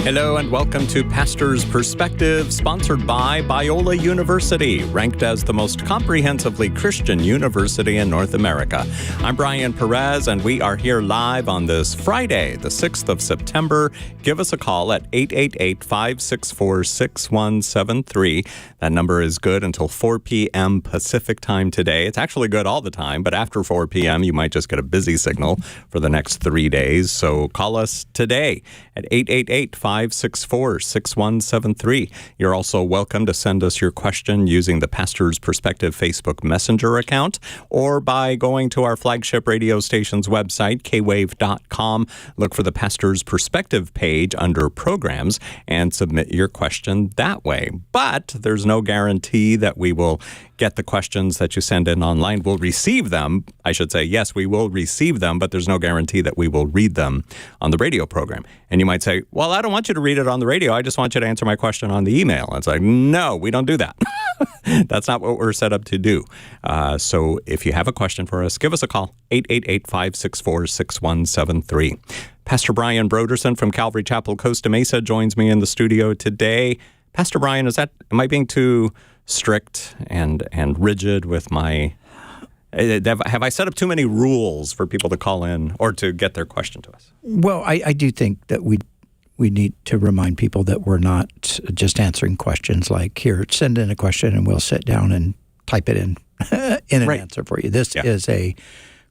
Hello and welcome to Pastor's Perspective, sponsored by Biola University, ranked as the most comprehensively Christian university in North America. I'm Brian Perez, and we are here live on this Friday, the 6th of September. Give us a call at 888-564-6173. That number is good until 4 p.m. Pacific time today. It's actually good all the time, but after 4 p.m., you might just get a busy signal for the next 3 days. So call us today at 888-564-6173. You're also welcome to send us your question using the Pastor's Perspective Facebook Messenger account or by going to our flagship radio station's website, kwave.com. Look for the Pastor's Perspective page under Programs and submit your question that way. But there's no guarantee that we will get the questions that you send in online. We'll receive them. I should say, yes, we will receive them, but there's no guarantee that we will read them on the radio program. And you might say, well, I don't want you to read it on the radio. I just want you to answer my question on the email. And it's like, no, we don't do that. That's not what we're set up to do. So if you have a question for us, give us a call, 888-564-6173. Pastor Brian Broderson from Calvary Chapel, Costa Mesa, joins me in the studio today. Pastor Brian, am I being too strict and rigid with my... Have I set up too many rules for people to call in or to get their question to us? Well, I do think that we need to remind people that we're not just answering questions like, here, send in a question and we'll sit down and type it in an answer for you. This is a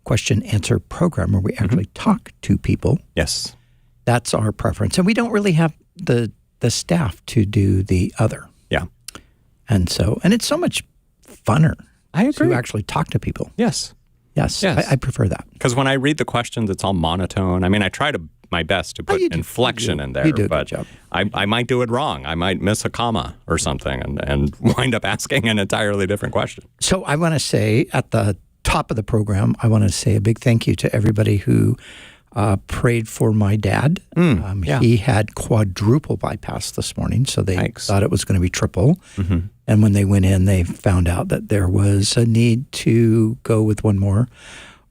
question-answer program where we actually talk to people. Yes. That's our preference. And we don't really have the staff to do the other. Yeah. And it's so much funner. I agree. To actually talk to people. Yes. I prefer that. Because when I read the questions, it's all monotone. I mean, I try my best to put inflection in there. You do a but good job. I might do it wrong. I might miss a comma or something and wind up asking an entirely different question. So I want to say at the top of the program, I want to say a big thank you to everybody who prayed for my dad. He had quadruple bypass this morning, so they thought it was going to be triple. Mm-hmm. And when they went in, they found out that there was a need to go with one more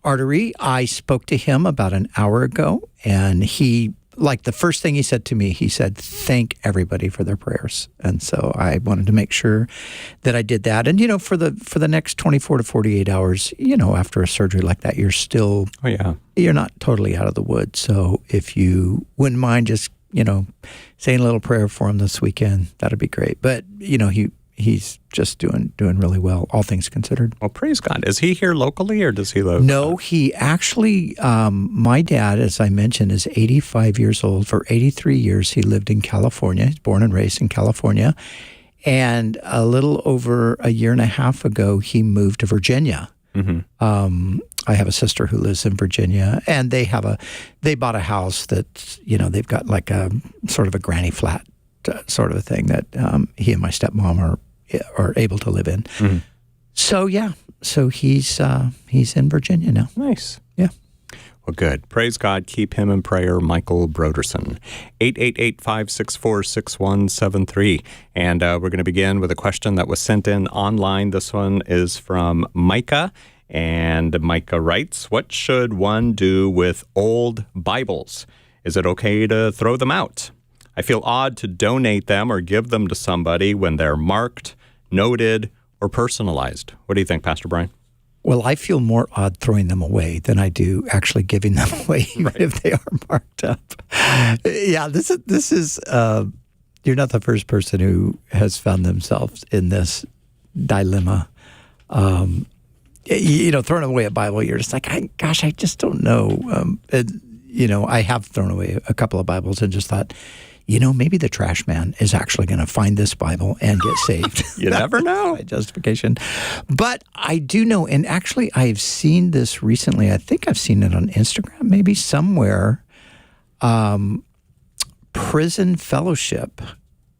artery. I spoke to him about an hour ago, and he, the first thing he said to me, he said, thank everybody for their prayers. And so I wanted to make sure that I did that. And, for the next 24 to 48 hours, after a surgery like that, you're still, you're not totally out of the woods. So if you wouldn't mind just, saying a little prayer for him this weekend, that'd be great. But, he's just doing really well, all things considered. Well, praise God. Is he here locally or does he live? No, he actually, my dad, as I mentioned, is 85 years old. For 83 years, he lived in California. He's born and raised in California. And a little over a year and a half ago, he moved to Virginia. Mm-hmm. I have a sister who lives in Virginia, and they bought a house that, they've got like a sort of a granny flat sort of a thing that he and my stepmom are able to live in. Mm-hmm. So he's in Virginia now. Nice. Yeah. Well, good. Praise God. Keep him in prayer, Michael Broderson. 888-564-6173. And we're going to begin with a question that was sent in online. This one is from Micah. And Micah writes, what should one do with old Bibles? Is it okay to throw them out? I feel odd to donate them or give them to somebody when they're marked, noted, or personalized. What do you think, Pastor Brian? Well, I feel more odd throwing them away than I do actually giving them away, even if they are marked up. Yeah, this is you're not the first person who has found themselves in this dilemma. Throwing away a Bible, you're just like, I just don't know. I have thrown away a couple of Bibles and just thought, maybe the trash man is actually going to find this Bible and get saved. You never know. My justification. But I do know, and actually I've seen this recently. I think I've seen it on Instagram, maybe somewhere. Prison Fellowship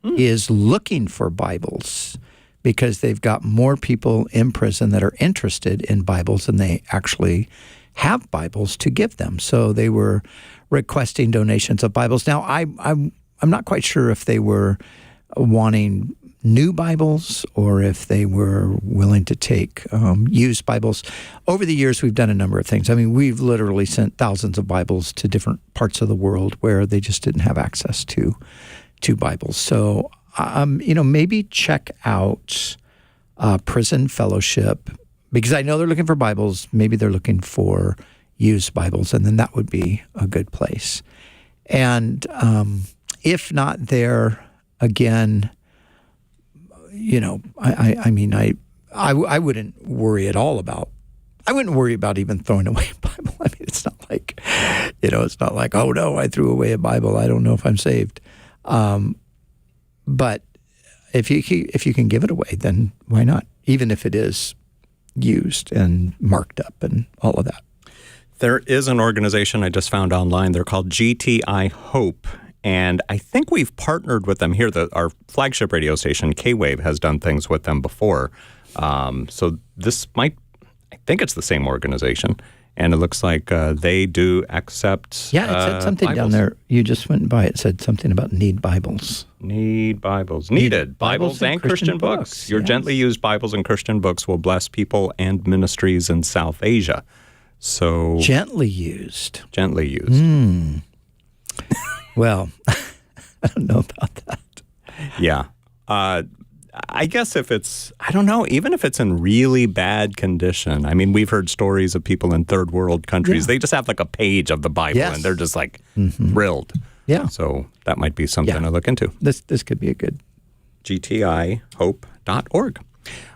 is looking for Bibles because they've got more people in prison that are interested in Bibles than they actually have Bibles to give them. So they were requesting donations of Bibles. Now, I'm not quite sure if they were wanting new Bibles or if they were willing to take used Bibles. Over the years, we've done a number of things. I mean, we've literally sent thousands of Bibles to different parts of the world where they just didn't have access to Bibles. So, maybe check out Prison Fellowship, because I know they're looking for Bibles. Maybe they're looking for used Bibles, and then that would be a good place. And if not there, again, I wouldn't worry at all about. I wouldn't worry about even throwing away a Bible. I mean, it's not like, oh no, I threw away a Bible. I don't know if I'm saved. But if you can give it away, then why not? Even if it is used and marked up and all of that. There is an organization I just found online. They're called GTI Hope. And I think we've partnered with them here. Our flagship radio station, K-Wave, has done things with them before. So this I think it's the same organization. And it looks like they do accept Yeah, it said something Bibles. down there. You just went by. It said something about need Bibles. Need Bibles. Needed Bibles and Christian books. Your yes. gently used Bibles and Christian books will bless people and ministries in South Asia. So Gently used. Gently used. Well, I don't know about that. Yeah. I guess if it's, I don't know, even if it's in really bad condition. I mean, we've heard stories of people in third world countries. Yeah. They just have like a page of the Bible Yes. and they're just like thrilled. Yeah. So that might be something to look into. This could be a good. GTIHope.org.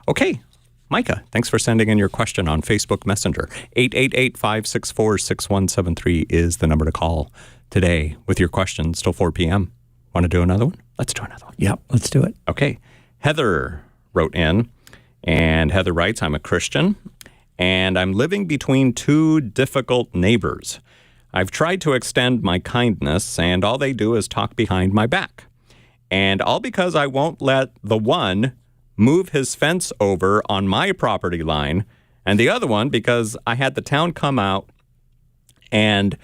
Okay. Micah, thanks for sending in your question on Facebook Messenger. 888-564-6173 is the number to call today with your questions till 4 p.m. Want to do another one? Let's do another one. Yep, let's do it. Okay. Heather wrote in, and Heather writes, I'm a Christian, and I'm living between two difficult neighbors. I've tried to extend my kindness, and all they do is talk behind my back. And all because I won't let the one move his fence over on my property line, and the other one because I had the town come out and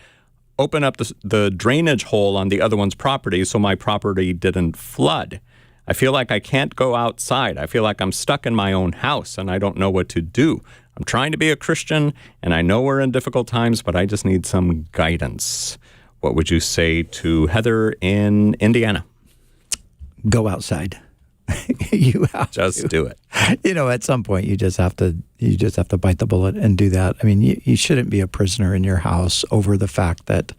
open up the drainage hole on the other one's property so my property didn't flood. I feel like I can't go outside. I feel like I'm stuck in my own house and I don't know what to do. I'm trying to be a Christian and I know we're in difficult times, but I just need some guidance. What would you say to Heather in Indiana? Go outside. You have Just do it. At some point you just have to bite the bullet and do that. I mean, you shouldn't be a prisoner in your house over the fact that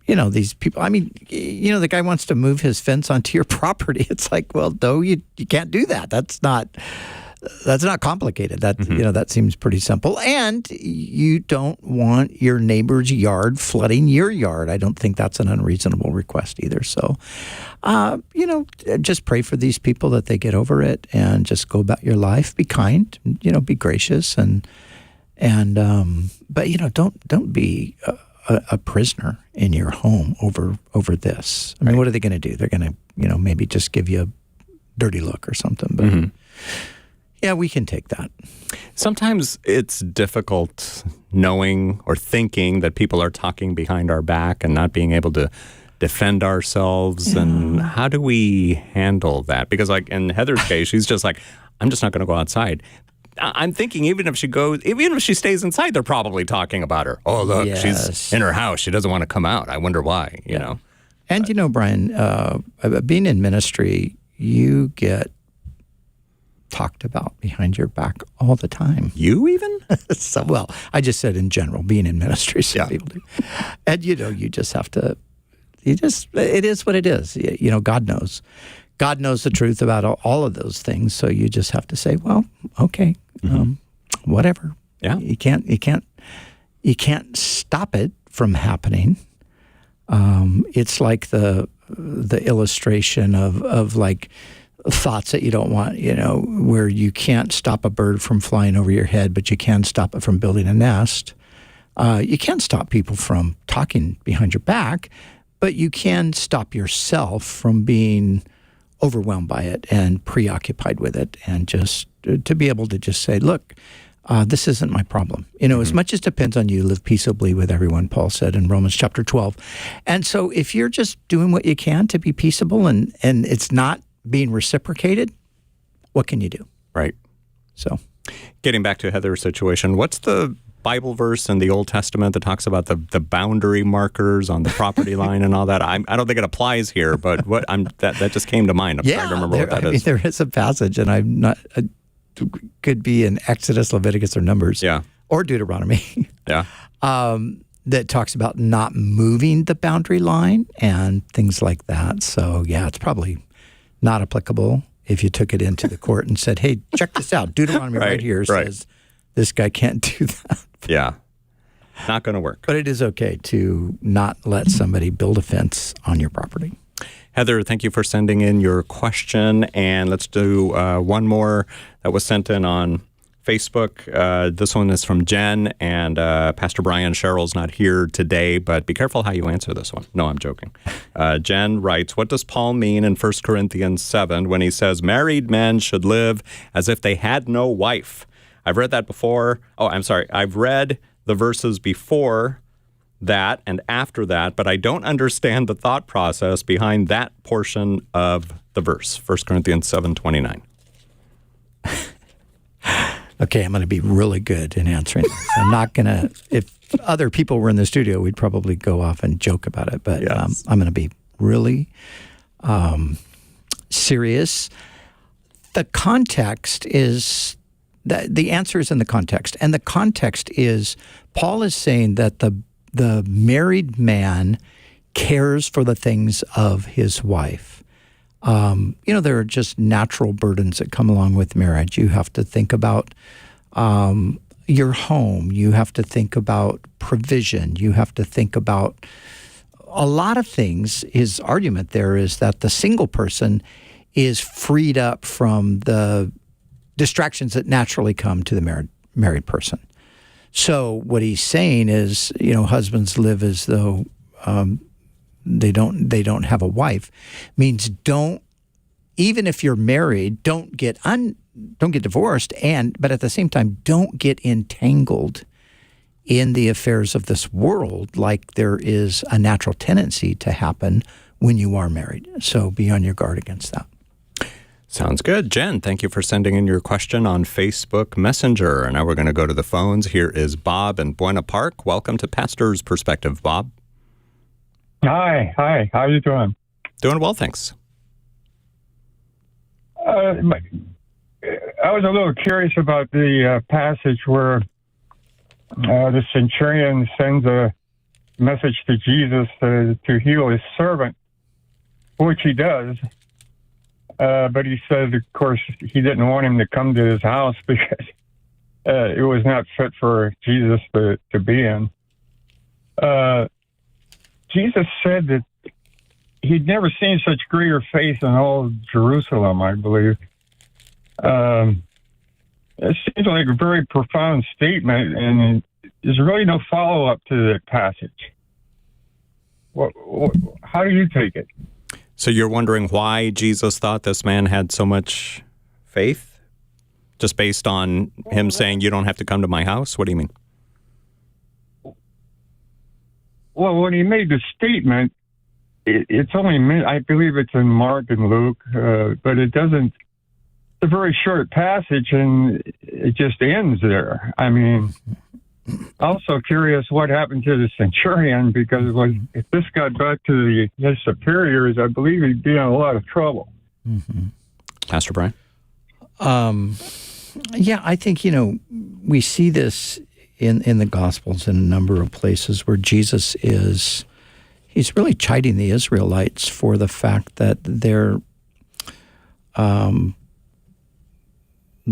these people, I mean, the guy wants to move his fence onto your property. It's like, well, no, you can't do that. That's not complicated. That, that seems pretty simple. And you don't want your neighbor's yard flooding your yard. I don't think that's an unreasonable request either. So, just pray for these people that they get over it and just go about your life. Be kind, be gracious and but don't be a prisoner in your home over this. I mean, what are they going to do? They're going to, maybe just give you a dirty look or something. But yeah, we can take that. Sometimes it's difficult knowing or thinking that people are talking behind our back and not being able to defend ourselves. Yeah. And how do we handle that? Because like in Heather's case, she's just like, I'm just not going to go outside. I'm thinking even if she stays inside, they're probably talking about her. Oh, look, she's in her house. She doesn't want to come out. I wonder why, you know. And, Brian, being in ministry, you get talked about behind your back all the time. You even? Well, I just said in general, being in ministry, some people do. And, you just have to, it is what it is. God knows. God knows the truth about all of those things. So you just have to say, well, okay, whatever. Yeah. You can't stop it from happening. It's like the illustration of like thoughts that you don't want, where you can't stop a bird from flying over your head, but you can stop it from building a nest. You can't stop people from talking behind your back, but you can stop yourself from being overwhelmed by it and preoccupied with it, and just to be able to just say, look, this isn't my problem. As much as depends on you, live peaceably with everyone, Paul said in Romans chapter 12. And so if you're just doing what you can to be peaceable and it's not being reciprocated, what can you do? Right. So, getting back to Heather's situation, what's the Bible verse in the Old Testament that talks about the boundary markers on the property line and all that? I don't think it applies here, but that just came to mind. I'm trying to remember what that is. There is a passage, and I'm not. Could be in Exodus, Leviticus, or Numbers, or Deuteronomy, that talks about not moving the boundary line and things like that. So it's probably not applicable if you took it into the court and said, "Hey, check this out. Deuteronomy right here says this guy can't do that." Yeah, not going to work. But it is okay to not let somebody build a fence on your property. Heather, thank you for sending in your question. And let's do one more that was sent in on Facebook. This one is from Jen, and Pastor Brian Sherrill's not here today, but be careful how you answer this one. No, I'm joking. Jen writes, what does Paul mean in 1 Corinthians 7 when he says married men should live as if they had no wife? I've read that before. I've read the verses before that and after that, but I don't understand the thought process behind that portion of the verse, 1 Corinthians 7:29. Okay, I'm going to be really good in answering this. I'm not going to, if other people were in the studio, we'd probably go off and joke about it, but I'm going to be really serious. The context is, the answer is in the context, and the context is Paul is saying that the married man cares for the things of his wife. There are just natural burdens that come along with marriage. You have to think about your home. You have to think about provision. You have to think about a lot of things. His argument there is that the single person is freed up from the distractions that naturally come to the married person. So what he's saying is, husbands live as though they don't have a wife. Means even if you're married, don't get divorced, but at the same time, don't get entangled in the affairs of this world like there is a natural tendency to happen when you are married. So be on your guard against that. Sounds good. Jen, thank you for sending in your question on Facebook Messenger. And now we're going to go to the phones. Here is Bob in Buena Park. Welcome to Pastor's Perspective, Bob. Hi. How are you doing? Doing well, thanks. I was a little curious about the passage where the centurion sends a message to Jesus to heal his servant, which he does. But he said, of course, he didn't want him to come to his house because it was not fit for Jesus to be in. Jesus said that he'd never seen such greater faith in all of Jerusalem, I believe. It seems like a very profound statement, and there's really no follow-up to that passage. How do you take it? So you're wondering why Jesus thought this man had so much faith? Just based on him saying, you don't have to come to my house? What do you mean? Well, when he made the statement, it's only, I believe it's in Mark and Luke, but it doesn't, it's a very short passage and it just ends there. I mean, also curious what happened to the centurion, because if this got back to his superiors, I believe he'd be in a lot of trouble. Mm-hmm. Pastor Brian? I think, we see this in the Gospels in a number of places where Jesus he's really chiding the Israelites for the fact that the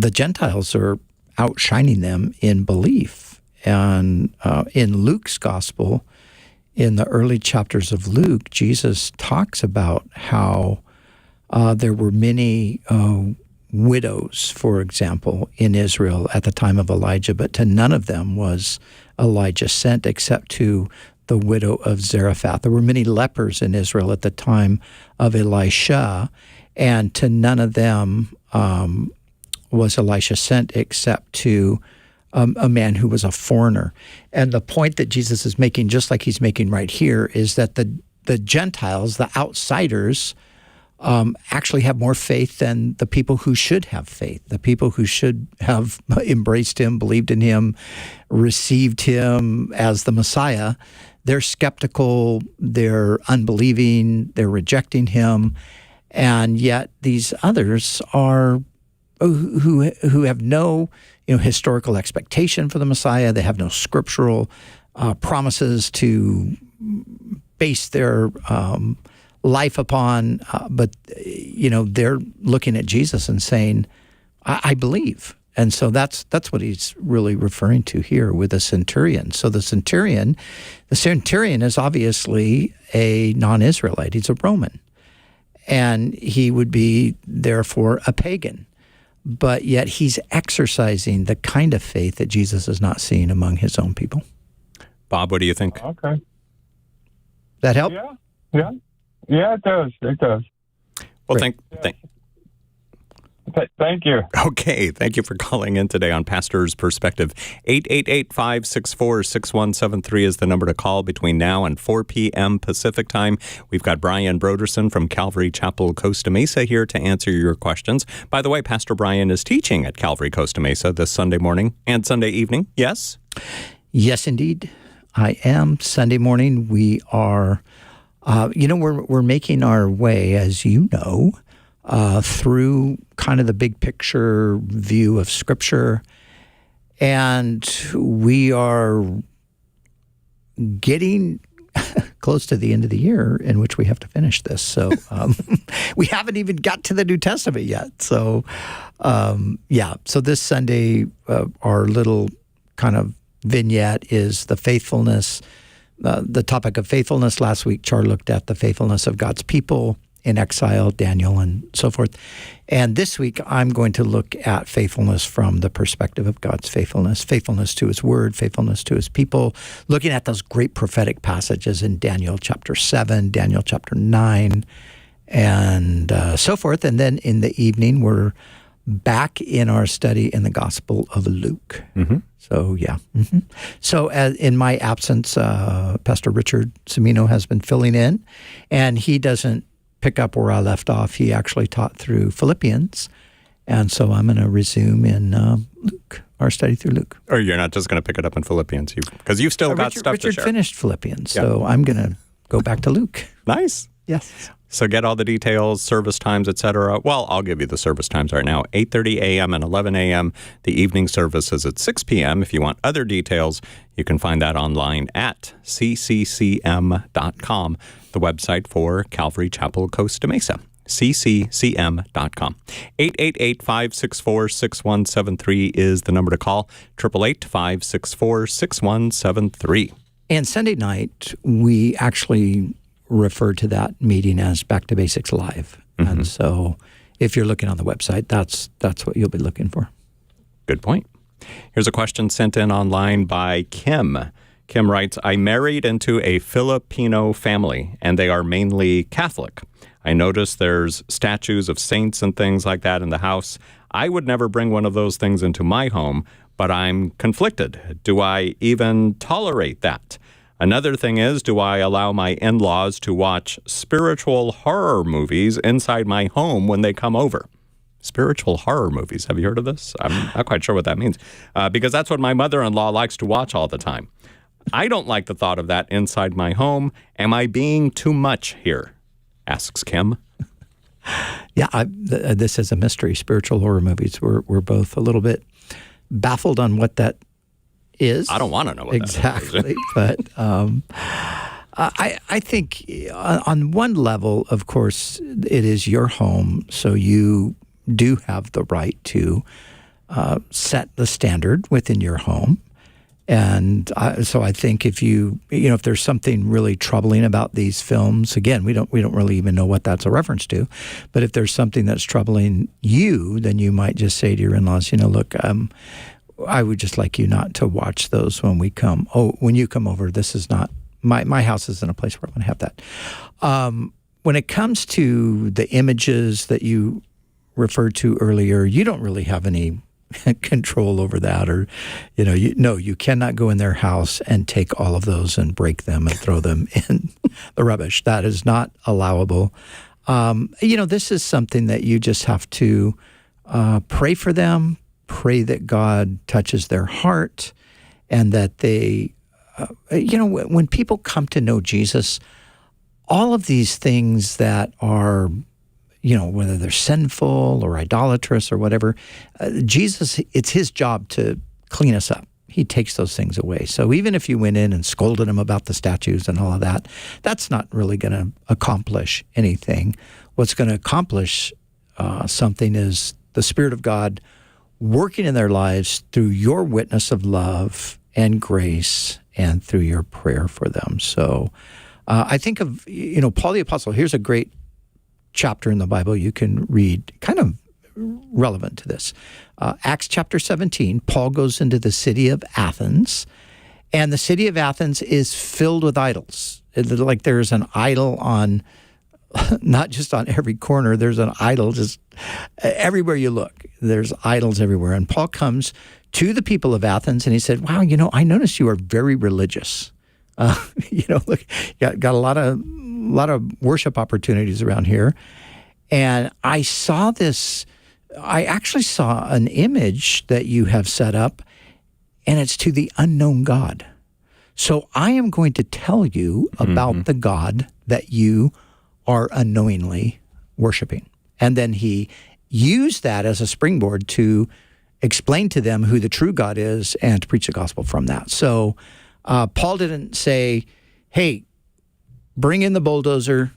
Gentiles are outshining them in belief. And in Luke's Gospel, in the early chapters of Luke, Jesus talks about how there were many widows, for example, in Israel at the time of Elijah, but to none of them was Elijah sent except to the widow of Zarephath. There were many lepers in Israel at the time of Elisha, and to none of them was Elisha sent except to a man who was a foreigner. And the point that Jesus is making, just like he's making right here, is that the Gentiles, the outsiders, actually have more faith than the people who should have faith, the people who should have embraced him, believed in him, received him as the Messiah. They're skeptical, they're unbelieving, they're rejecting him, and yet these others are who have no historical expectation for the Messiah. They have no scriptural promises to base their life upon, but they're looking at Jesus and saying, I believe. And so that's what he's really referring to here with the centurion. So the centurion is obviously a non-Israelite. He's a Roman. And he would be, therefore, a pagan. But yet he's exercising the kind of faith that Jesus is not seeing among his own people. Bob, what do you think? Okay. That help? Yeah, it does. Well, Thank you. Okay, thank you for calling in today on Pastor's Perspective. 888-564-6173 is the number to call between now and 4 p.m. Pacific Time. We've got Brian Broderson from Calvary Chapel, Costa Mesa here to answer your questions. By the way, Pastor Brian is teaching at Calvary Costa Mesa this Sunday morning and Sunday evening, yes? Yes, indeed. I am. Sunday morning, we are, we're making our way, as you know, through kind of the big picture view of Scripture. And we are getting close to the end of the year in which we have to finish this. So we haven't even got to the New Testament yet. So, so this Sunday, our little kind of vignette is the faithfulness, the topic of faithfulness. Last week, Char looked at the faithfulness of God's people in exile, Daniel, and so forth. And this week, I'm going to look at faithfulness from the perspective of God's faithfulness to his word, faithfulness to his people, looking at those great prophetic passages in Daniel chapter 7, Daniel chapter 9, and so forth. And then in the evening, we're back in our study in the Gospel of Luke. Mm-hmm. So, yeah. Mm-hmm. So in my absence, Pastor Richard Cimino has been filling in, and he doesn't pick up where I left off. He actually taught through Philippians, and so I'm going to resume in Luke, our study through Luke. Or you're not just going to pick it up in Philippians, because you've still got stuff to share. Richard finished Philippians, so I'm going to go back to Luke. Nice. Yes. So get all the details, service times, etc. Well, I'll give you the service times right now, 8:30 a.m. and 11 a.m. The evening service is at 6 p.m. If you want other details, you can find that online at cccm.com, the website for Calvary Chapel, Costa Mesa, cccm.com. 888-564-6173 is the number to call, 888-564-6173. And Sunday night, we actually refer to that meeting as Back to Basics Live. Mm-hmm. And so if you're looking on the website, that's what you'll be looking for. Good point. Here's a question sent in online by Kim. Kim writes, I married into a Filipino family, and they are mainly Catholic. I noticed there's statues of saints and things like that in the house. I would never bring one of those things into my home, but I'm conflicted. Do I even tolerate that? Another thing is, do I allow my in-laws to watch spiritual horror movies inside my home when they come over? Spiritual horror movies. Have you heard of this? I'm not quite sure what that means, because that's what my mother-in-law likes to watch all the time. I don't like the thought of that inside my home. Am I being too much here? Asks Kim. Yeah, this is a mystery. Spiritual horror movies. We're both a little bit baffled on what that is. I don't want to know what exactly, that is. But I think on one level, of course, it is your home, so you do have the right to set the standard within your home. And so I think if if there's something really troubling about these films, again, we don't really even know what that's a reference to, but if there's something that's troubling you, then you might just say to your in-laws, look, I would just like you not to watch those when we come. Oh, when you come over, this is not my house isn't a place where I want to have that. When it comes to the images that you referred to earlier, you don't really have any control over that, or you cannot go in their house and take all of those and break them and throw them in the rubbish. That is not allowable. This is something that you just have to pray for them, pray that God touches their heart, and that they, when people come to know Jesus, all of these things that are, whether they're sinful or idolatrous or whatever, Jesus, it's his job to clean us up. He takes those things away. So even if you went in and scolded him about the statues and all of that, that's not really going to accomplish anything. What's going to accomplish something is the Spirit of God working in their lives through your witness of love and grace and through your prayer for them. So I think of, Paul the Apostle. Here's a great chapter in the Bible you can read, kind of relevant to this. Acts chapter 17, Paul goes into the city of Athens, and the city of Athens is filled with idols. Like there's an idol on, not just on every corner, there's an idol just everywhere you look. There's idols everywhere. And Paul comes to the people of Athens and he said, wow, I notice you are very religious. Look, got a lot of worship opportunities around here. And I actually saw an image that you have set up, and it's to the unknown God. So I am going to tell you about the God that you are unknowingly worshiping. And then he used that as a springboard to explain to them who the true God is and to preach the gospel from that. So Paul didn't say, hey, bring in the bulldozer.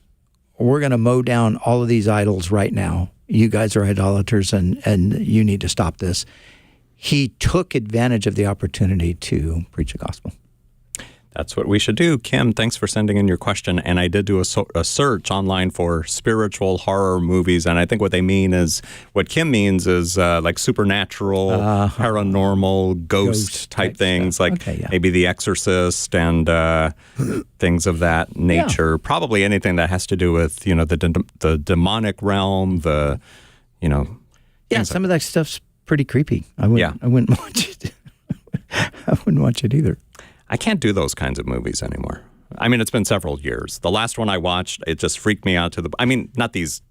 We're going to mow down all of these idols right now. You guys are idolaters and you need to stop this. He took advantage of the opportunity to preach the gospel. That's what we should do. Kim, thanks for sending in your question. And I did do a search online for spiritual horror movies. And I think what Kim means is like supernatural, paranormal, ghost type things, like maybe The Exorcist and things of that nature. Yeah. Probably anything that has to do with, the demonic realm, Yeah, some of that stuff's pretty creepy. I wouldn't watch it. I wouldn't watch it either. I can't do those kinds of movies anymore. I mean, it's been several years. The last one I watched, it just freaked me out not these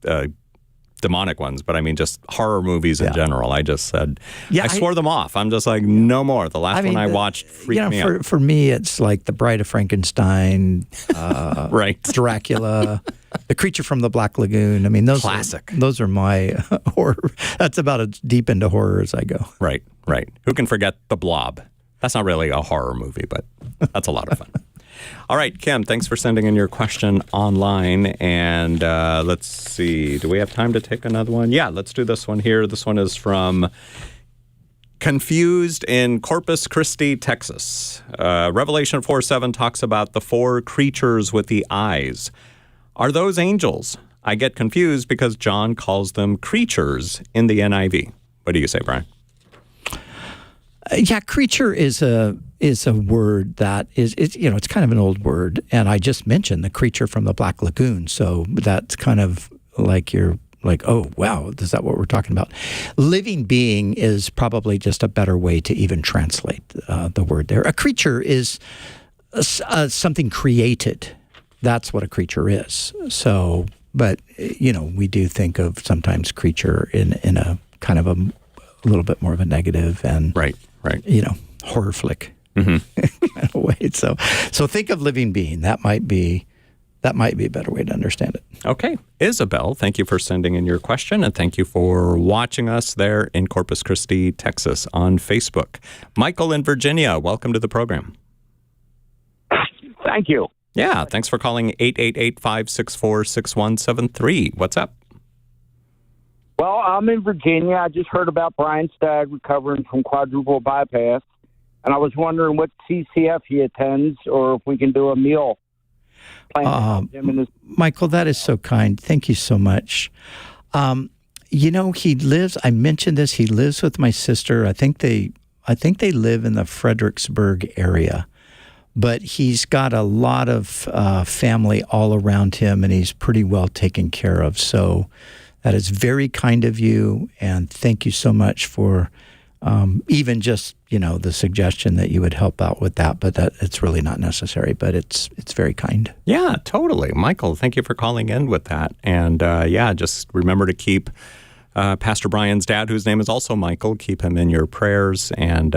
demonic ones, but I mean just horror movies in general. I just said, I swore them off. I'm just like, no more. The last one I watched freaked me out. For me, it's like The Bride of Frankenstein, right. Dracula, The Creature from the Black Lagoon. I mean, those classic. Those are my horror. That's about as deep into horror as I go. Right. Who can forget The Blob? That's not really a horror movie, but that's a lot of fun. All right, Kim, thanks for sending in your question online. And let's see, do we have time to take another one? Yeah, let's do this one here. This one is from Confused in Corpus Christi, Texas. Revelation 4:7 talks about the four creatures with the eyes. Are those angels? I get confused because John calls them creatures in the NIV. What do you say, Brian? Creature is a word that is it's kind of an old word, and I just mentioned the creature from the Black Lagoon, so that's kind of like you're like, oh wow, is that what we're talking about? Living being is probably just a better way to even translate the word there. A creature is something created. That's what a creature is. So, but we do think of sometimes creature in a kind of a little bit more of a negative and right. Horror flick kind of way. So think of living being. That might be a better way to understand it. Okay. Isabel, thank you for sending in your question, and thank you for watching us there in Corpus Christi, Texas on Facebook. Michael in Virginia, welcome to the program. Thank you. Yeah, thanks for calling 888-564-6173. What's up? Well, I'm in Virginia. I just heard about Brian's dad recovering from quadruple bypass, and I was wondering what CCF he attends or if we can do a meal. Michael, that is so kind. Thank you so much. He lives, I mentioned this, he lives with my sister. I think they live in the Fredericksburg area, but he's got a lot of family all around him, and he's pretty well taken care of. So that is very kind of you, and thank you so much for Even just, the suggestion that you would help out with that, but that it's really not necessary, but it's very kind. Yeah, totally. Michael, thank you for calling in with that. And just remember to keep Pastor Brian's dad, whose name is also Michael, keep him in your prayers. And,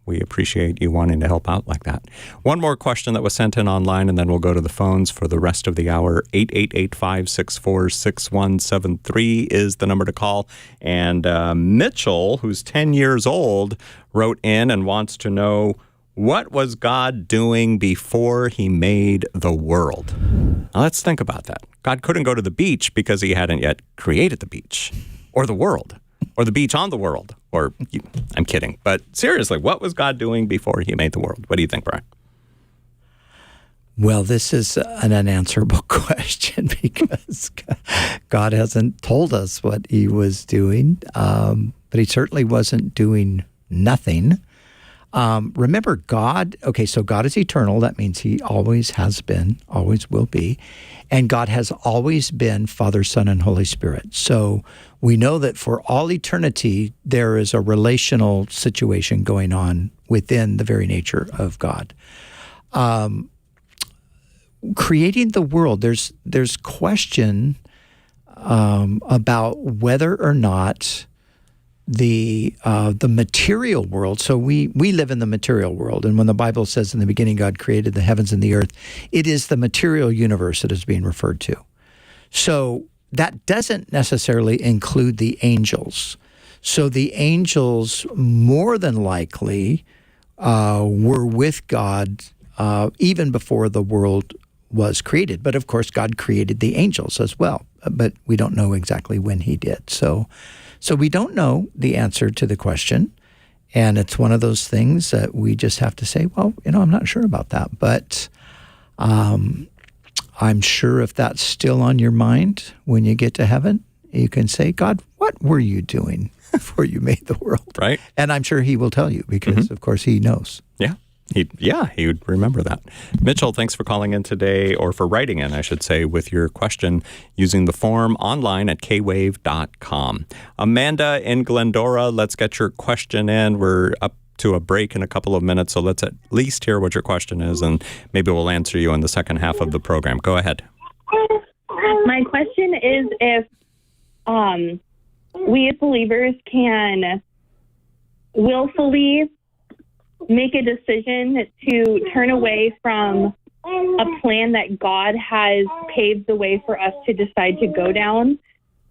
we appreciate you wanting to help out like that. One more question that was sent in online, and then we'll go to the phones for the rest of the hour. 888-564-6173 is the number to call. And Mitchell, who's 10 years old, wrote in and wants to know, what was God doing before he made the world? Now, let's think about that. God couldn't go to the beach because he hadn't yet created the beach or the world. Or the beach on the world. I'm kidding. But seriously, what was God doing before he made the world? What do you think, Brian? Well, this is an unanswerable question because God hasn't told us what he was doing, but he certainly wasn't doing nothing. Remember, God is eternal. That means he always has been, always will be. And God has always been Father, Son, and Holy Spirit. So we know that for all eternity, there is a relational situation going on within the very nature of God. Creating the world, there's question about whether or not the material world. So we live in the material world, and when the Bible says in the beginning God created the heavens and the earth, it is the material universe that is being referred to. So that doesn't necessarily include the angels. So the angels more than likely were with God even before the world was created. But of course, God created the angels as well, but we don't know exactly when he did. So we don't know the answer to the question, and it's one of those things that we just have to say, well, I'm not sure about that. But I'm sure if that's still on your mind when you get to heaven, you can say, God, what were you doing before you made the world? Right. And I'm sure he will tell you because, of course, he knows. Yeah. He would remember that. Mitchell, thanks for calling in today, or for writing in, I should say, with your question using the form online at kwave.com. Amanda in Glendora, let's get your question in. We're up to a break in a couple of minutes, so let's at least hear what your question is, and maybe we'll answer you in the second half of the program. Go ahead. My question is if we as believers can willfully make a decision to turn away from a plan that God has paved the way for us to decide to go down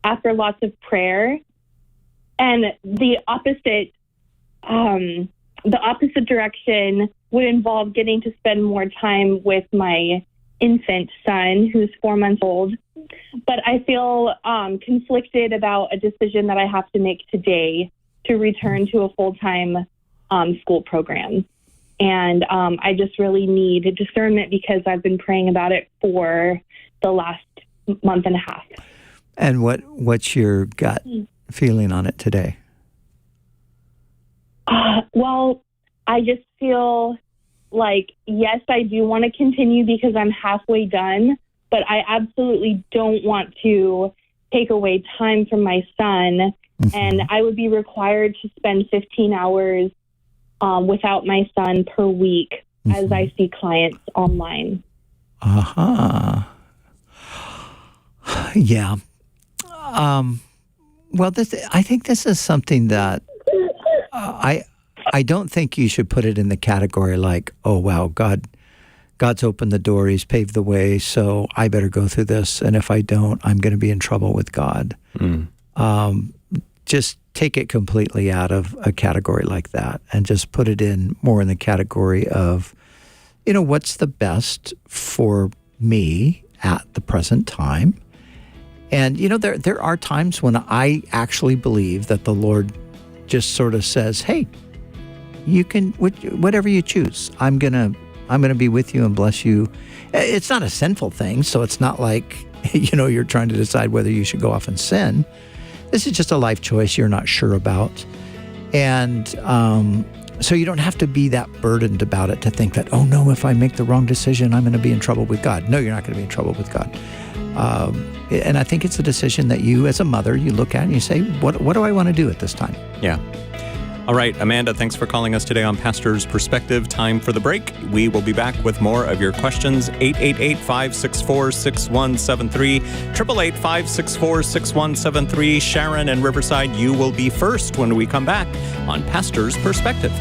after lots of prayer. And the opposite direction would involve getting to spend more time with my infant son, who's 4 months old. But I feel conflicted about a decision that I have to make today to return to a full-time school program. And I just really need discernment because I've been praying about it for the last month and a half. And what's your gut feeling on it today? Well, I just feel like, yes, I do want to continue because I'm halfway done, but I absolutely don't want to take away time from my son. Mm-hmm. And I would be required to spend 15 hours without my son per week as I see clients online. Uh-huh. Yeah. Well, I think this is something that I don't think you should put it in the category like, oh, wow, God's opened the door, he's paved the way, so I better go through this, and if I don't, I'm going to be in trouble with God. Just take it completely out of a category like that and just put it in more in the category of, what's the best for me at the present time. And, there are times when I actually believe that the Lord just sort of says, hey, you can, whatever you choose, I'm going to be with you and bless you. It's not a sinful thing, so it's not like, you're trying to decide whether you should go off and sin. This is just a life choice you're not sure about. And so you don't have to be that burdened about it to think that, oh no, if I make the wrong decision, I'm going to be in trouble with God. No, you're not going to be in trouble with God. And I think it's a decision that you, as a mother, you look at and you say, what do I want to do at this time? Yeah. All right, Amanda, thanks for calling us today on Pastor's Perspective. Time for the break. We will be back with more of your questions. 888-564-6173, 888-564-6173. Sharon and Riverside, you will be first when we come back on Pastor's Perspective.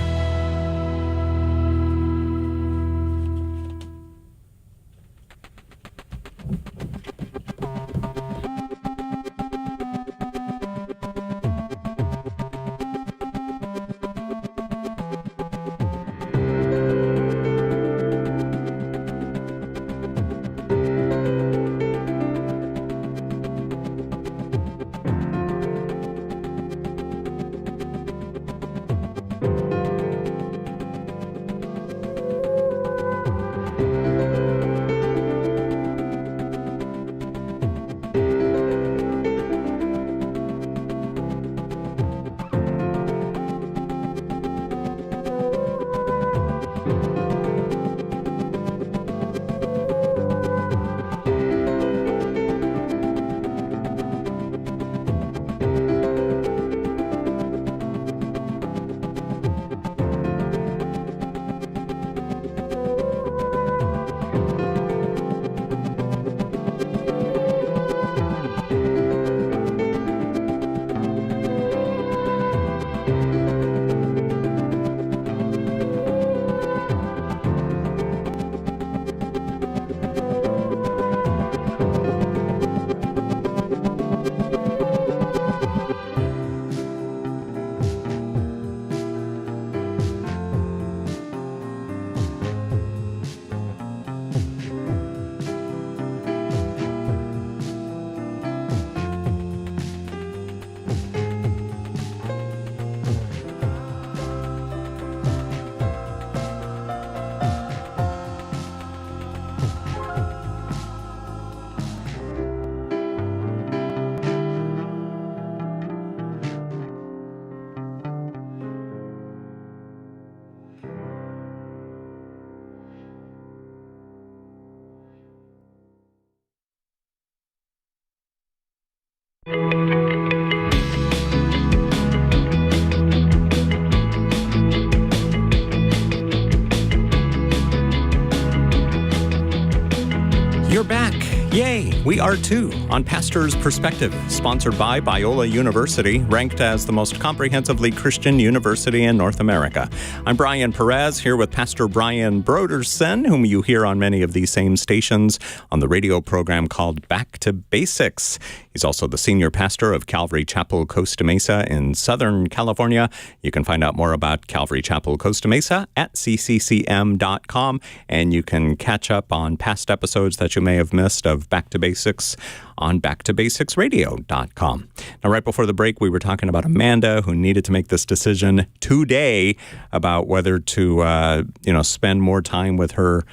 You're back. Yay, we are too, on Pastor's Perspective, sponsored by Biola University, ranked as the most comprehensively Christian university in North America. I'm Brian Perez, here with Pastor Brian Brodersen, whom you hear on many of these same stations on the radio program called Back to Basics. He's also the senior pastor of Calvary Chapel Costa Mesa in Southern California. You can find out more about Calvary Chapel Costa Mesa at cccm.com, and you can catch up on past episodes that you may have missed of Back to Basics on backtobasicsradio.com. Now, right before the break, we were talking about Amanda, who needed to make this decision today about whether to, spend more time with her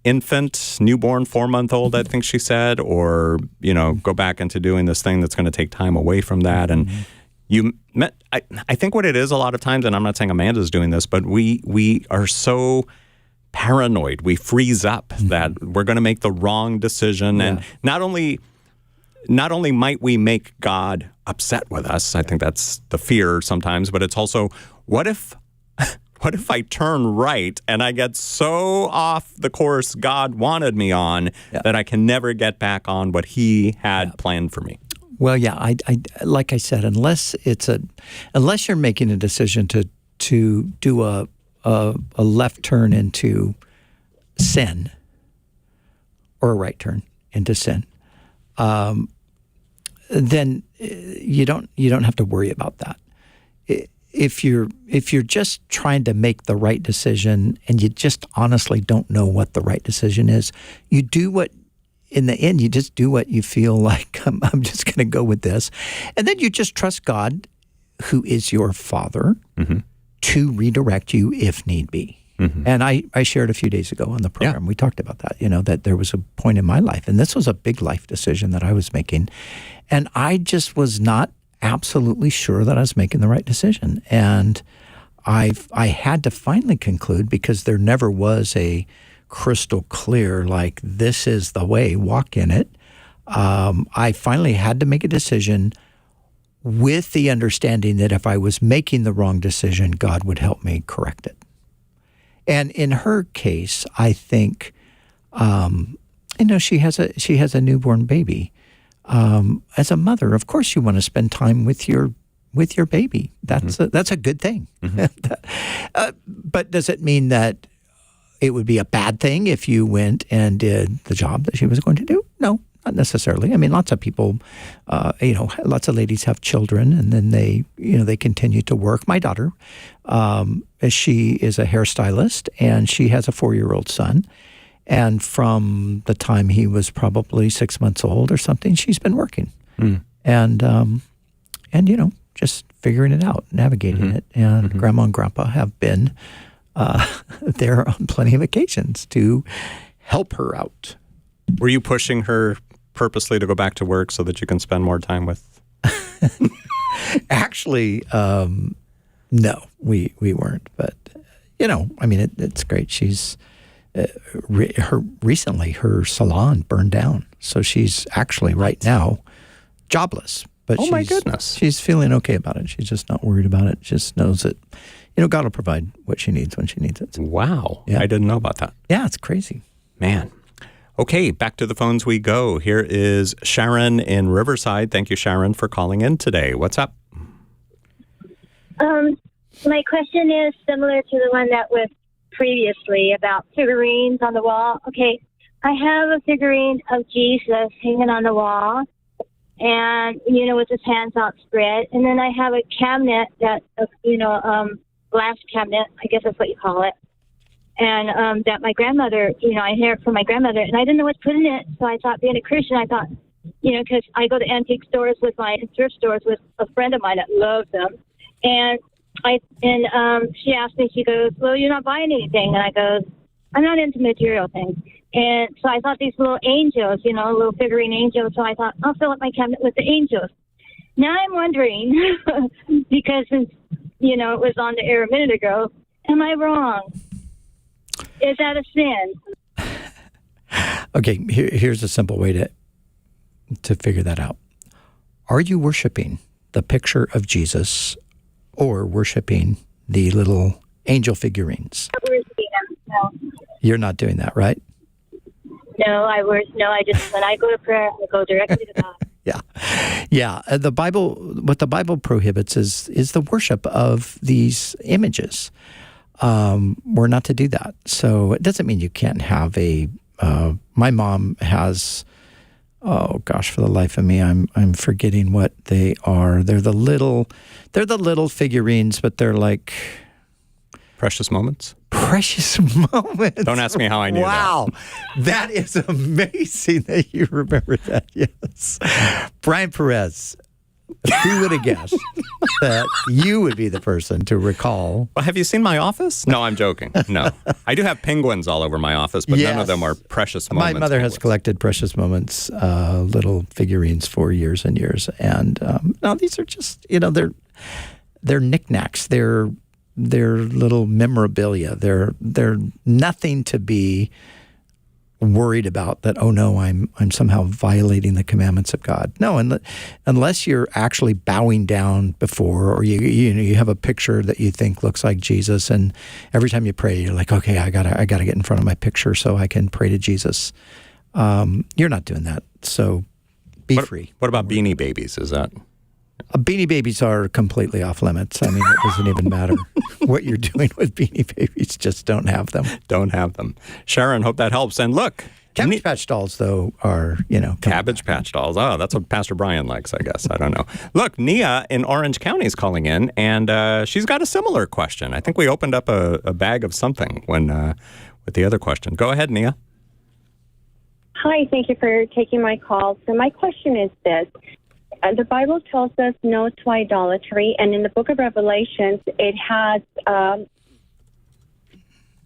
infant, newborn, 4-month-old, I think she said, or, go back into doing this thing that's going to take time away from that. And I think what it is a lot of times, and I'm not saying Amanda's doing this, but we are so paranoid. We freeze up that we're going to make the wrong decision. Yeah. And not only might we make God upset with us, I think that's the fear sometimes, but it's also, what if I turn right and I get so off the course God wanted me on that I can never get back on what He had planned for me? Well, yeah, I like I said, unless you're making a decision to do a left turn into sin or a right turn into sin, then you don't have to worry about that. If you're just trying to make the right decision and you just honestly don't know what the right decision is, you do what. In the end, you just do what you feel like. I'm just going to go with this, and then you just trust God, who is your Father, to redirect you if need be. And I shared a few days ago on the program, we talked about that, that there was a point in my life, and this was a big life decision that I was making, and I just was not absolutely sure that I was making the right decision. And I had to finally conclude, because there never was a crystal clear, like, this is the way, walk in it. I finally had to make a decision. with the understanding that if I was making the wrong decision, God would help me correct it. And in her case, I think, she has a newborn baby. As a mother, of course, you want to spend time with your baby. That's a good thing. But does it mean that it would be a bad thing if you went and did the job that she was going to do? No. Not necessarily. I mean, lots of people, lots of ladies have children, and then they continue to work. My daughter, she is a hairstylist, and she has a 4-year-old son. And from the time he was probably 6 months old or something, she's been working, and just figuring it out, navigating it. And Grandma and Grandpa have been there on plenty of occasions to help her out. Were you pushing her purposely to go back to work so that you can spend more time with? Actually, no, we weren't. But it's great. She's recently her salon burned down, so she's actually right now jobless. But my goodness, she's feeling okay about it. She's just not worried about it. Just knows that God will provide what she needs when she needs it. Wow, yeah. I didn't know about that. Yeah, it's crazy, man. Okay, back to the phones we go. Here is Sharon in Riverside. Thank you, Sharon, for calling in today. What's up? My question is similar to the one that was previously about figurines on the wall. Okay, I have a figurine of Jesus hanging on the wall, and, with his hands outspread. And then I have a cabinet that, glass cabinet, I guess that's what you call it. And that my grandmother, I inherited from my grandmother, and I didn't know what to put in it. So I thought, being a Christian, because I go to antique stores thrift stores with a friend of mine that loves them. And she asked me, she goes, well, you're not buying anything. And I go, I'm not into material things. And so I thought these little angels, little figurine angels. So I thought, I'll fill up my cabinet with the angels. Now I'm wondering, because since, it was on the air a minute ago, am I wrong? Is that a sin? Okay, here's a simple way to figure that out. Are you worshiping the picture of Jesus or worshiping the little angel figurines? I'm worshiping them. No. You're not doing that, right? No, I just, when I go to prayer, I go directly to God. Yeah. The Bible, what the Bible prohibits is the worship of these images. We're not to do that. So it doesn't mean you can't have my mom has, oh gosh, for the life of me, I'm forgetting what they are. They're the little figurines, but they're like Precious Moments. Precious Moments. Don't ask me how I knew that. Wow. That is amazing that you remember that. Yes. Brian Perez. Who would have guessed that you would be the person to recall? Well, have you seen my office? No, I'm joking. No. I do have penguins all over my office, but none of them are Precious Moments. My mother penguins. has collected Precious Moments, little figurines for years and years. And no, these are just, they're knickknacks. They're little memorabilia. They're nothing to be worried about that, oh no, I'm somehow violating the commandments of God. No, unless you're actually bowing down before, or you have a picture that you think looks like Jesus, and every time you pray, you're like, okay, I gotta get in front of my picture so I can pray to Jesus. You're not doing that, so be free. What about Beanie Babies? Is that? Beanie Babies are completely off limits. I mean, it doesn't even matter what you're doing with Beanie Babies. Just don't have them. Don't have them. Sharon, hope that helps. And look. Cabbage Patch Dolls, though, are, Cabbage Patch Dolls. Oh, that's what Pastor Brian likes, I guess. I don't know. Look, Nia in Orange County is calling in, and she's got a similar question. I think we opened up a bag of something with the other question. Go ahead, Nia. Hi, thank you for taking my call. So my question is this. The Bible tells us no to idolatry, and in the book of Revelations, it has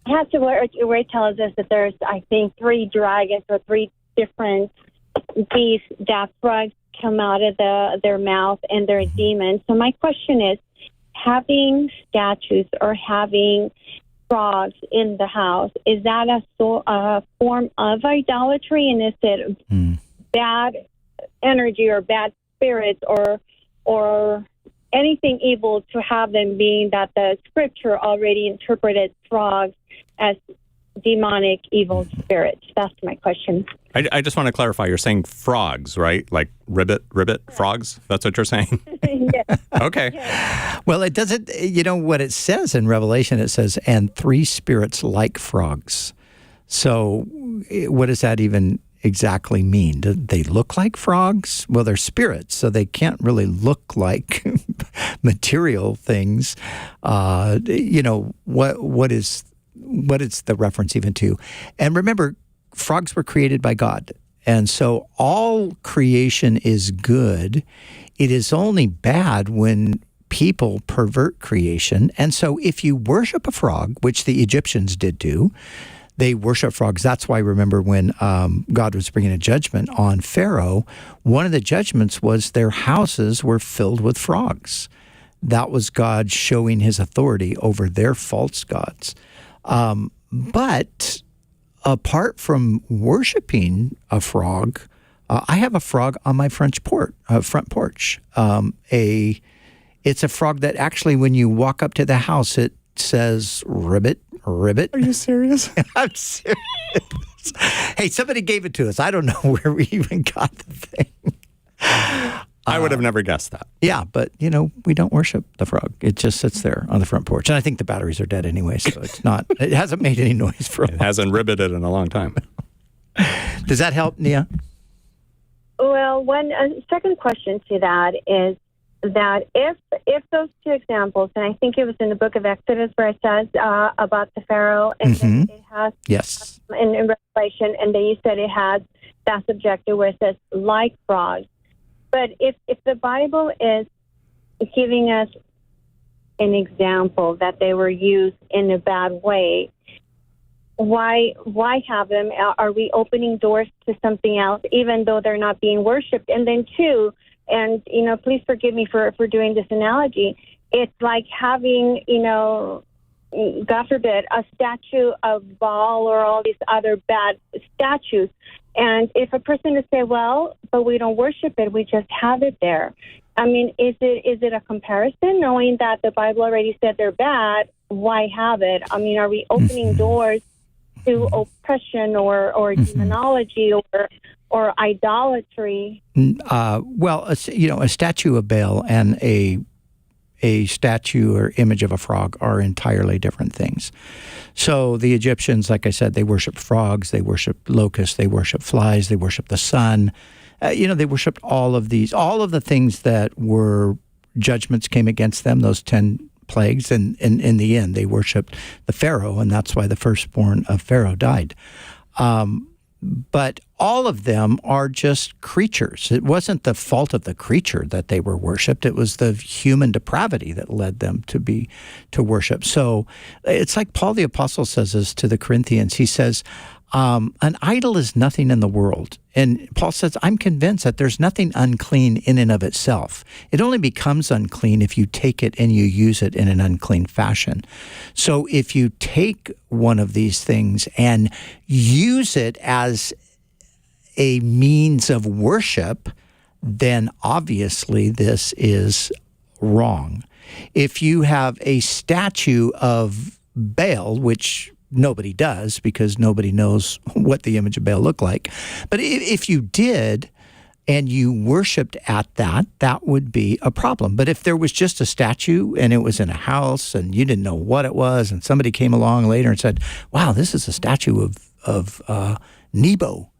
where it tells us that there's, I think, 3 dragons or 3 different beasts that frogs come out of their mouth, and they're demons. So my question is, having statues or having frogs in the house, is that a form of idolatry, and is it bad energy or bad spirits, or or anything evil to have them, being that the scripture already interpreted frogs as demonic evil spirits? That's my question. I just want to clarify. You're saying frogs, right? Like ribbit, frogs? That's what you're saying? Yes. Okay. Yes. Well, it doesn't, you know what it says in Revelation? It says, and 3 spirits like frogs. So what does that even exactly mean? Do they look like frogs? Well, they're spirits, so they can't really look like material things. You know, what is the reference even to? And remember, frogs were created by God. And so all creation is good. It is only bad when people pervert creation. And so if you worship a frog, which the Egyptians did do, they worship frogs. That's why, remember, when God was bringing a judgment on Pharaoh, one of the judgments was their houses were filled with frogs. That was God showing his authority over their false gods. But apart from worshiping a frog, I have a frog on my front porch. It's a frog that actually, when you walk up to the house, it says ribbit. Are you serious? I'm serious. Hey, somebody gave it to us. I don't know where we even got the thing. I would have never guessed that. Yeah, but, you know, we don't worship the frog. It just sits there on the front porch. And I think the batteries are dead anyway, so it's not, it hasn't made any noise for a It hasn't ribbited in a long time. Does that help, Nia? Well, one second question to that is that if those 2 examples, and I think it was in the book of Exodus where it says about the Pharaoh, and then it has in Revelation, and then you said it has that subjective where it says like frogs. But if the Bible is giving us an example that they were used in a bad way, why have them? Are we opening doors to something else, even though they're not being worshipped? And then 2, and, you know, please forgive me for doing this analogy. It's like having, you know, God forbid, a statue of Baal or all these other bad statues. And if a person would say, well, but we don't worship it, we just have it there. I mean, is it a comparison, knowing that the Bible already said they're bad? Why have it? I mean, are we opening doors to oppression or demonology or idolatry? Well, you know, a statue of Baal and a statue or image of a frog are entirely different things. So the Egyptians, like I said, they worshiped frogs, they worshiped locusts, they worshiped flies, they worshiped the sun. You know, they worshiped all of the things that were judgments came against them, those 10 plagues, and in the end, they worshiped the Pharaoh, and that's why the firstborn of Pharaoh died. But all of them are just creatures. It wasn't the fault of the creature that they were worshipped. It was the human depravity that led them to worship. So it's like Paul the Apostle says this to the Corinthians. He says, an idol is nothing in the world. And Paul says, I'm convinced that there's nothing unclean in and of itself. It only becomes unclean if you take it and you use it in an unclean fashion. So if you take one of these things and use it as a means of worship, then obviously this is wrong. If you have a statue of Baal, which nobody does because nobody knows what the image of Baal looked like. But if you did and you worshipped at that, that would be a problem. But if there was just a statue and it was in a house and you didn't know what it was and somebody came along later and said, wow, this is a statue of Nebo.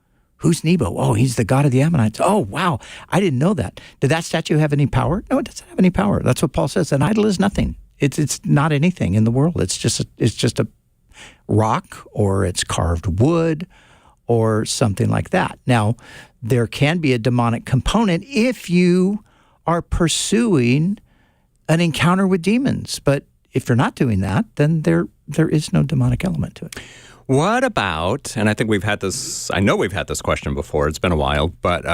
Who's Nebo? Oh, he's the god of the Ammonites. Oh, wow, I didn't know that. Did that statue have any power? No, it doesn't have any power. That's what Paul says. An idol is nothing. It's not anything in the world. It's just a rock, or it's carved wood, or something like that. Now, there can be a demonic component if you are pursuing an encounter with demons. But if you're not doing that, then there is no demonic element to it. What about, and I think I know we've had this question before, it's been a while, but,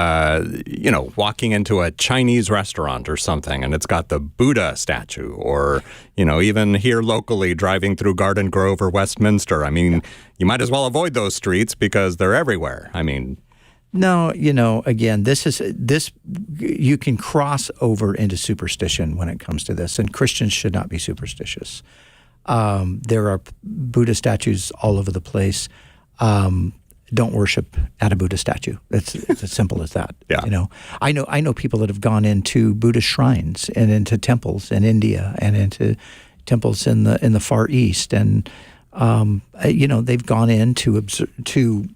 walking into a Chinese restaurant or something and it's got the Buddha statue, or, even here locally driving through Garden Grove or Westminster. I mean, you might as well avoid those streets because they're everywhere. I mean, No, again, this you can cross over into superstition when it comes to this, and Christians should not be superstitious. There are Buddha statues all over the place. Don't worship at a Buddha statue. It's as simple as that. Yeah. I know people that have gone into Buddhist shrines and into temples in India and into temples in the Far East, and they've gone in to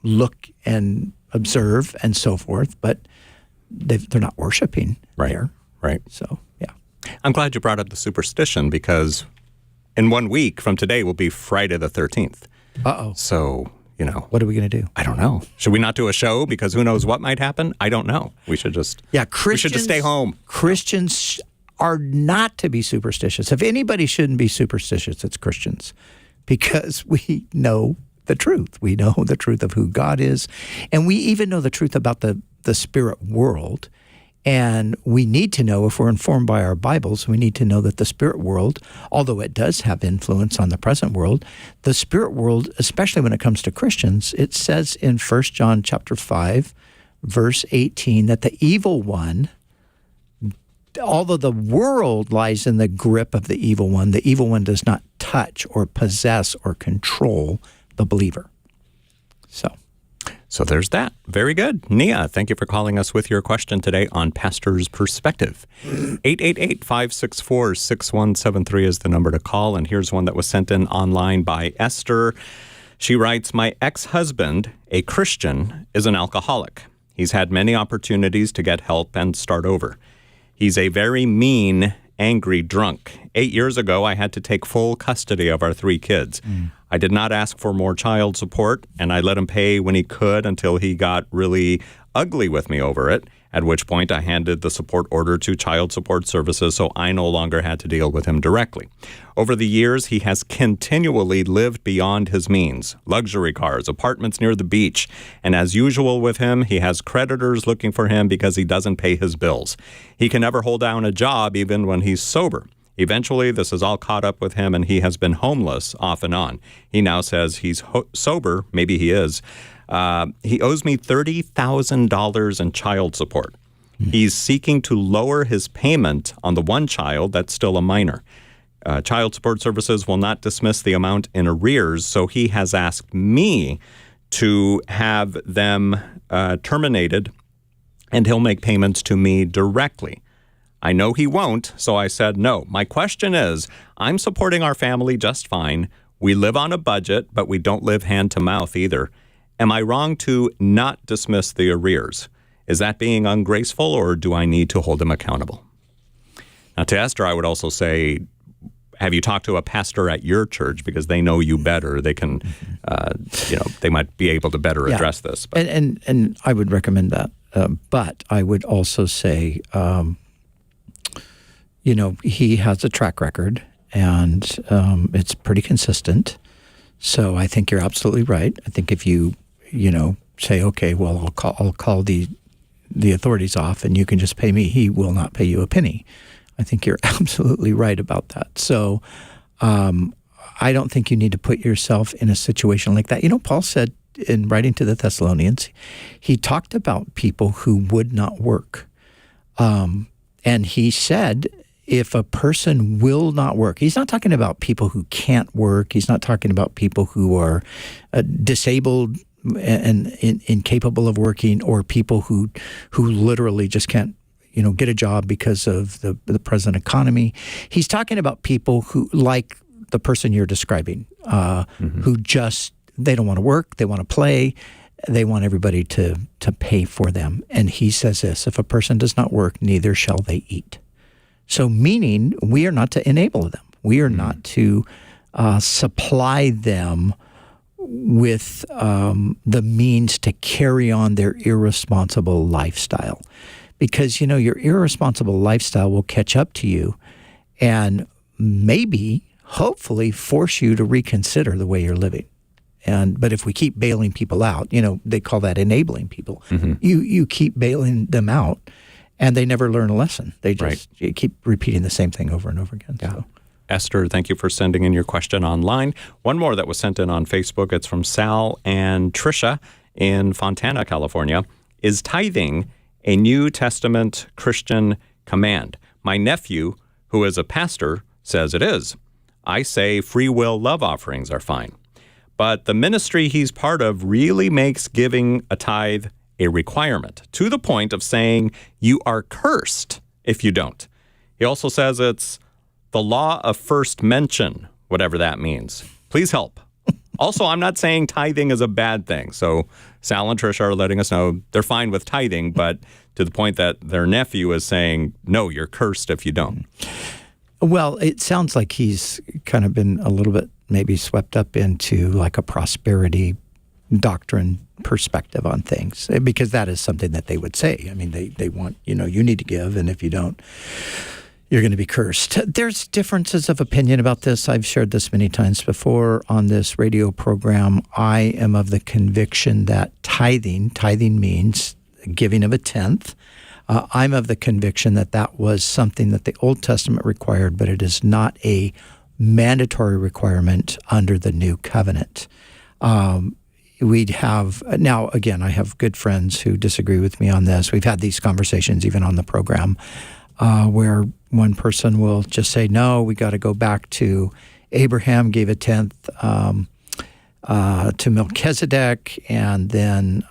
look and observe and so forth, but they're not worshiping there. Right. So, yeah. I'm glad you brought up the superstition, because in 1 week from today will be Friday the 13th. Uh-oh. So, what are we going to do? I don't know. Should we not do a show because who knows what might happen? I don't know. We should just we should just stay home. Christians are not to be superstitious. If anybody shouldn't be superstitious, it's Christians, because we know the truth. We know the truth of who God is, and we even know the truth about the spirit world. And we need to know, if we're informed by our Bibles, we need to know that the spirit world, although it does have influence on the present world, the spirit world, especially when it comes to Christians, it says in 1 John chapter 5, verse 18, that the evil one, although the world lies in the grip of the evil one does not touch or possess or control the believer. So there's that. Very good. Nia, thank you for calling us with your question today on Pastor's Perspective. 888-564-6173 is the number to call. And here's one that was sent in online by Esther. She writes, my ex-husband, a Christian, is an alcoholic. He's had many opportunities to get help and start over. He's a very mean, angry drunk. 8 years ago, I had to take full custody of our 3 kids. I did not ask for more child support, and I let him pay when he could until he got really ugly with me over it, at which point I handed the support order to Child Support Services, so I no longer had to deal with him directly. Over the years, he has continually lived beyond his means. Luxury cars, apartments near the beach, and as usual with him, he has creditors looking for him because he doesn't pay his bills. He can never hold down a job even when he's sober. Eventually, this has all caught up with him, and he has been homeless off and on. He now says he's sober. Maybe he is. He owes me $30,000 in child support. He's seeking to lower his payment on the one child that's still a minor. Child Support Services will not dismiss the amount in arrears, so he has asked me to have them terminated, and he'll make payments to me directly. I know he won't, so I said no. My question is, I'm supporting our family just fine. We live on a budget, but we don't live hand to mouth either. Am I wrong to not dismiss the arrears? Is that being ungraceful, or do I need to hold him accountable? Now, to Esther, I would also say, have you talked to a pastor at your church, because they know you better? They can, they might be able to better address this. But. And I would recommend that. But I would also say, he has a track record, and it's pretty consistent. So I think you're absolutely right. I think if you say, okay, well, I'll call the authorities off, and you can just pay me, he will not pay you a penny. I think you're absolutely right about that. So I don't think you need to put yourself in a situation like that. Paul said in writing to the Thessalonians, he talked about people who would not work. And he said, if a person will not work, he's not talking about people who can't work. He's not talking about people who are disabled and incapable of working, or people who literally just can't, get a job because of the present economy. He's talking about people who, like the person you're describing, who just, they don't want to work, they want to play, they want everybody to pay for them. And he says this, if a person does not work, neither shall they eat. So meaning we are not to enable them. We are not to supply them with the means to carry on their irresponsible lifestyle. Because, your irresponsible lifestyle will catch up to you and maybe, hopefully, force you to reconsider the way you're living. But if we keep bailing people out, they call that enabling people. You keep bailing them out, and they never learn a lesson. They just keep repeating the same thing over and over again. Yeah. So. Esther, thank you for sending in your question online. One more that was sent in on Facebook. It's from Sal and Tricia, in Fontana, California. Is tithing a New Testament Christian command? My nephew, who is a pastor, says it is. I say free will love offerings are fine. But the ministry he's part of really makes giving a tithe a requirement, to the point of saying you are cursed if you don't. He also says it's the law of first mention, whatever that means. Please help. Also, I'm not saying tithing is a bad thing. So Sal and Tricia are letting us know they're fine with tithing, but to the point that their nephew is saying, no, you're cursed if you don't. Well, it sounds like he's kind of been a little bit maybe swept up into like a prosperity doctrine perspective on things, because that is something that they would say. I mean, they want, you need to give, and if you don't, you're going to be cursed. There's differences of opinion about this. I've shared this many times before on this radio program. I am of the conviction that tithing means giving of a tenth. I'm of the conviction that that was something that the Old Testament required, but it is not a mandatory requirement under the New Covenant. We'd have, now again, I have good friends who disagree with me on this. We've had these conversations even on the program where one person will just say, no, we got to go back to Abraham gave a tenth to Melchizedek, and then,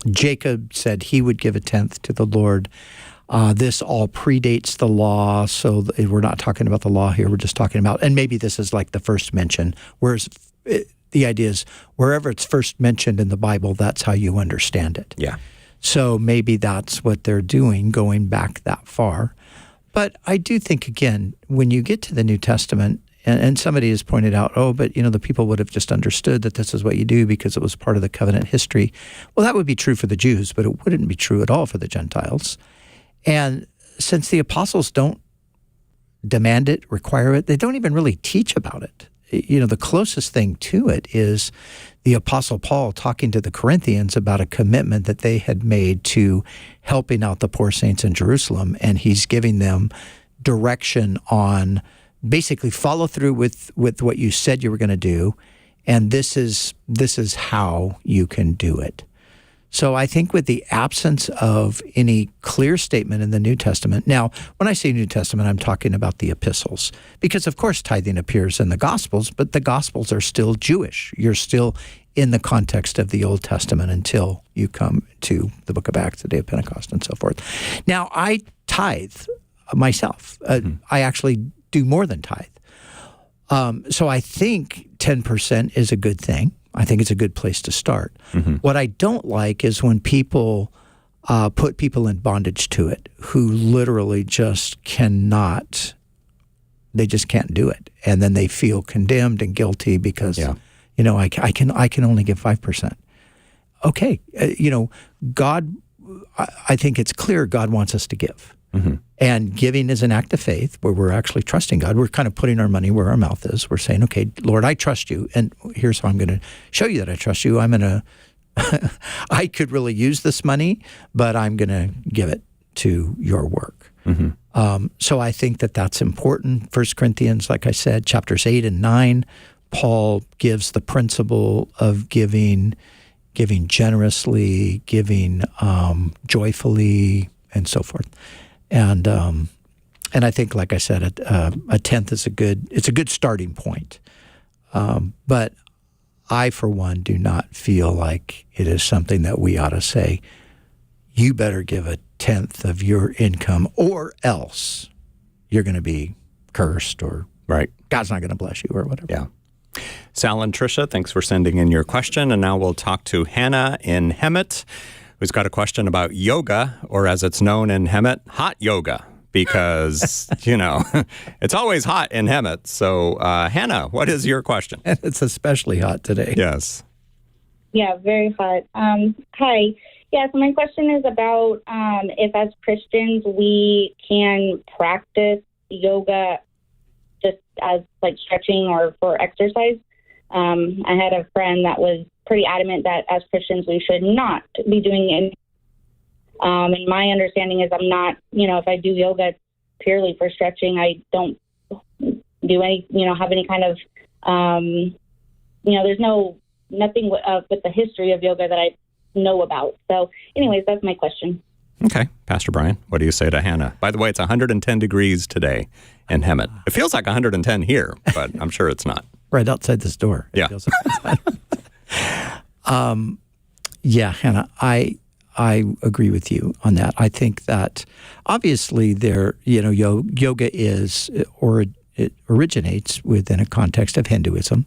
Jacob said he would give a tenth to the Lord. This all predates the law, so we're not talking about the law here. We're just talking about, and maybe this is like the first mention, whereas the idea is wherever it's first mentioned in the Bible, that's how you understand it. Yeah. So maybe that's what they're doing, going back that far. But I do think, again, when you get to the New Testament, and somebody has pointed out, but the people would have just understood that this is what you do because it was part of the covenant history. Well, that would be true for the Jews, but it wouldn't be true at all for the Gentiles. And since the apostles don't demand it, require it, they don't even really teach about it. The closest thing to it is the Apostle Paul talking to the Corinthians about a commitment that they had made to helping out the poor saints in Jerusalem, and he's giving them direction on basically follow through with what you said you were going to do, and this is how you can do it. So I think with the absence of any clear statement in the New Testament, now when I say New Testament, I'm talking about the epistles, because of course tithing appears in the Gospels, but the Gospels are still Jewish. You're still in the context of the Old Testament until you come to the book of Acts, the day of Pentecost, and so forth. Now, I tithe myself. I actually do more than tithe. So I think 10% is a good thing. I think it's a good place to start. Mm-hmm. What I don't like is when people put people in bondage to it who literally just cannot, they just can't do it. And then they feel condemned and guilty because, I can only give 5%. Okay. God, I think it's clear God wants us to give. Mm-hmm. And giving is an act of faith where we're actually trusting God. We're kind of putting our money where our mouth is. We're saying, okay, Lord, I trust you. And here's how I'm going to show you that I trust you. I'm going to, I could really use this money, but I'm going to give it to your work. Mm-hmm. So I think that that's important. 1 Corinthians, like I said, chapters 8 and 9, Paul gives the principle of giving generously, giving joyfully, and so forth. And I think, like I said, a tenth is a good starting point. But I, for one, do not feel like it is something that we ought to say, you better give a tenth of your income or else you're going to be cursed, or God's not going to bless you, or whatever. Yeah. Sal and Tricia, thanks for sending in your question. And now we'll talk to Hannah in Hemet, who's got a question about yoga, or as it's known in Hemet, hot yoga, because, it's always hot in Hemet. So, Hannah, what is your question? It's especially hot today. Yes. Yeah, very hot. Hi. Yeah, so my question is about if as Christians we can practice yoga just as like stretching or for exercise. I had a friend that was pretty adamant that as Christians we should not be doing it. And my understanding is I'm not, if I do yoga purely for stretching, I don't do any, have any kind of, there's no nothing with the history of yoga that I know about. So anyways, that's my question. Okay. Pastor Brian, what do you say to Hannah? By the way, it's 110 degrees today in Hemet. It feels like 110 here, but I'm sure it's not. Right outside this door. Yeah. Yeah, Hannah, I agree with you on that. I think that obviously yoga is, or it originates within a context of Hinduism,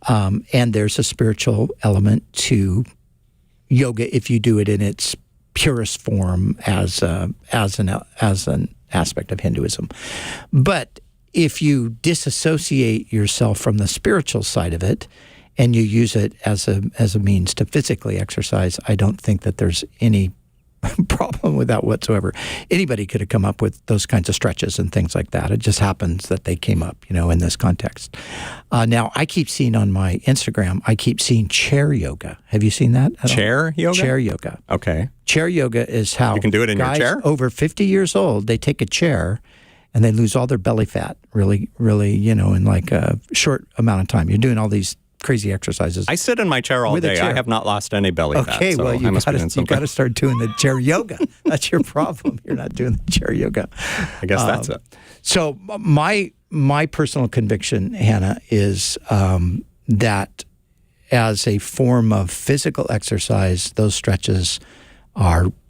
and there's a spiritual element to yoga if you do it in its purest form as an aspect of Hinduism. But if you disassociate yourself from the spiritual side of it and you use it as a means to physically exercise, I don't think that there's any problem with that whatsoever. Anybody could have come up with those kinds of stretches and things like that. It just happens that they came up, in this context. Now, I keep seeing on my Instagram, chair yoga. Have you seen that? Chair yoga? Chair yoga. Okay. Chair yoga is how you can do it in guys your chair? Over 50 years old, they take a chair and they lose all their belly fat really, in like a short amount of time. You're doing all these crazy exercises. I sit in my chair all day. I have not lost any belly fat. Okay, well, you got to start doing the chair yoga. That's your problem. You're not doing the chair yoga. I guess that's it. So my personal conviction, Hannah, is that as a form of physical exercise, those stretches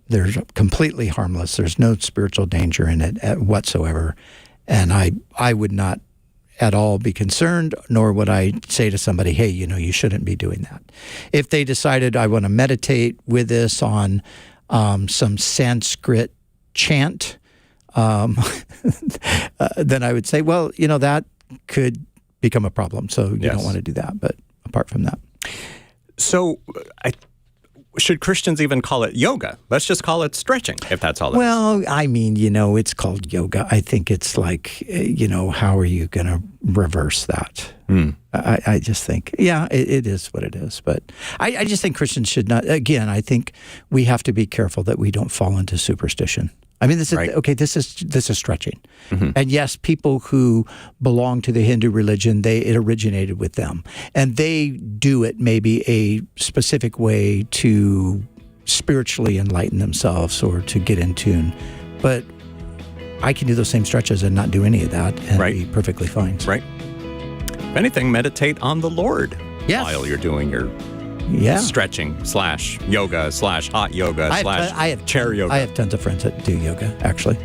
they're completely harmless. There's no spiritual danger in it whatsoever. And I would not at all be concerned, nor would I say to somebody, hey, you shouldn't be doing that. If they decided I want to meditate with this on some Sanskrit chant, then I would say, well, that could become a problem. So you don't want to do that. But apart from that. So should Christians even call it yoga? Let's just call it stretching, if that's all it is. Well, I mean, it's called yoga. I think it's like, how are you going to reverse that? I just think, it is what it is. But I just think Christians should not, again, I think we have to be careful that we don't fall into superstition. I mean, this is, okay, this is stretching. Mm-hmm. And yes, people who belong to the Hindu religion, it originated with them. And they do it maybe a specific way to spiritually enlighten themselves or to get in tune. But I can do those same stretches and not do any of that and be perfectly fine. Right. If anything, meditate on the Lord while you're doing your stretching / yoga / hot yoga / chair yoga. I have tons of friends that do yoga, actually,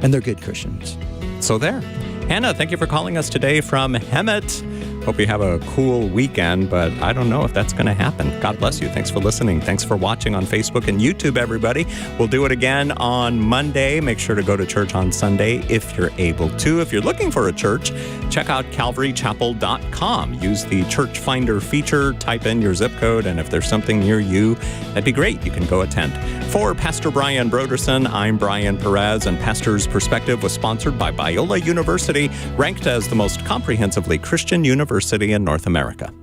and they're good Christians. So there. Hannah, thank you for calling us today from Hemet. Hope you have a cool weekend, but I don't know if that's going to happen. God bless you. Thanks for listening. Thanks for watching on Facebook and YouTube, everybody. We'll do it again on Monday. Make sure to go to church on Sunday if you're able to. If you're looking for a church, check out calvarychapel.com. Use the Church Finder feature, type in your zip code, and if there's something near you, that'd be great. You can go attend. For Pastor Brian Broderson, I'm Brian Perez, and Pastor's Perspective was sponsored by Biola University, ranked as the most comprehensively Christian university in North America.